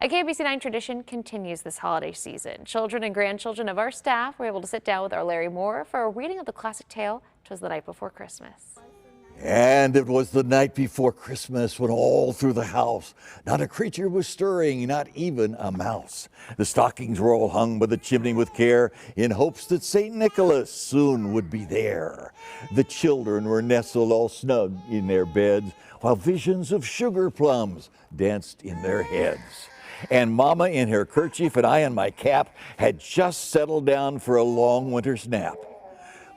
A KBC9 tradition continues this holiday season. Children and grandchildren of our staff were able to sit down with our Larry Moore for a reading of the classic tale, "'Twas the Night Before Christmas." And it was the night before Christmas when all through the house not a creature was stirring, not even a mouse. The stockings were all hung by the chimney with care in hopes that St. Nicholas soon would be there. The children were nestled all snug in their beds while visions of sugar plums danced in their heads. And Mama in her kerchief and I in my cap had just settled down for a long winter's nap.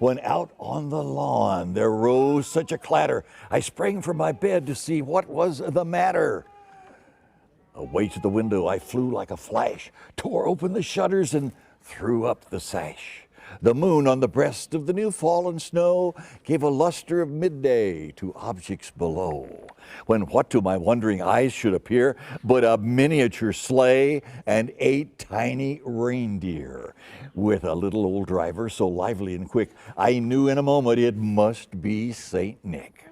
When out on the lawn there rose such a clatter, I sprang from my bed to see what was the matter. Away to the window I flew like a flash, tore open the shutters and threw up the sash. The moon on the breast of the new fallen snow gave a luster of midday to objects below, when what to my wondering eyes should appear but a miniature sleigh and 8 tiny reindeer, with a little old driver so lively and quick, I knew in a moment it must be Saint Nick.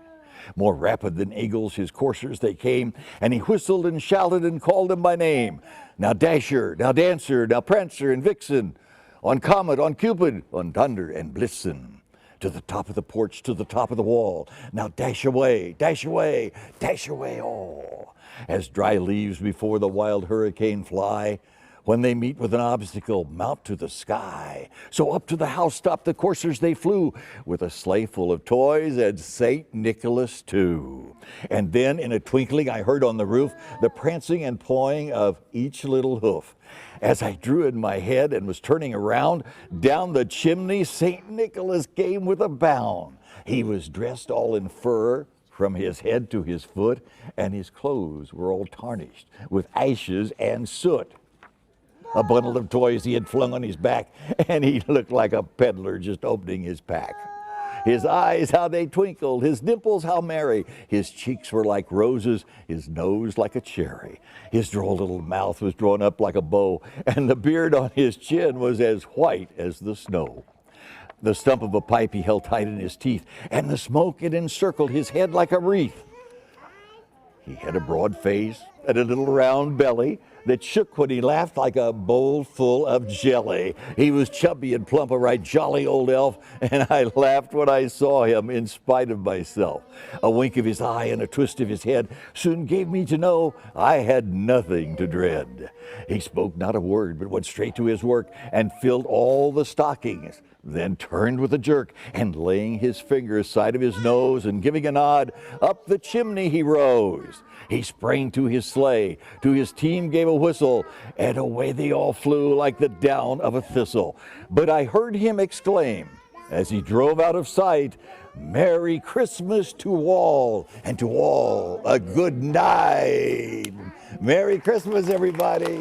More rapid than eagles his coursers they came, and he whistled and shouted and called them by name. Now Dasher, now Dancer, now Prancer and Vixen, on Comet, on Cupid, on Thunder and Blitzen. To the top of the porch, to the top of the wall. Now dash away, dash away, dash away all. As dry leaves before the wild hurricane fly, when they meet with an obstacle, mount to the sky. So up to the housetop the coursers they flew, with a sleigh full of toys and St. Nicholas too. And then in a twinkling I heard on the roof the prancing and pawing of each little hoof. As I drew in my head and was turning around, down the chimney St. Nicholas came with a bound. He was dressed all in fur from his head to his foot, and his clothes were all tarnished with ashes and soot. A bundle of toys he had flung on his back, and he looked like a peddler just opening his pack. His eyes, how they twinkled, his dimples, how merry. His cheeks were like roses, his nose like a cherry. His droll little mouth was drawn up like a bow, and the beard on his chin was as white as the snow. The stump of a pipe he held tight in his teeth, and the smoke it encircled his head like a wreath. He had a broad face and a little round belly that shook when he laughed like a bowl full of jelly. He was chubby and plump, a right jolly old elf, and I laughed when I saw him in spite of myself. A wink of his eye and a twist of his head soon gave me to know I had nothing to dread. He spoke not a word, but went straight to his work and filled all the stockings, then turned with a jerk, and laying his finger aside of his nose and giving a nod, up the chimney he rose. He sprang to his sleigh, to his team gave a whistle, and away they all flew like the down of a thistle. But I heard him exclaim, as he drove out of sight, "Merry Christmas to all, and to all a good night." Merry Christmas, everybody.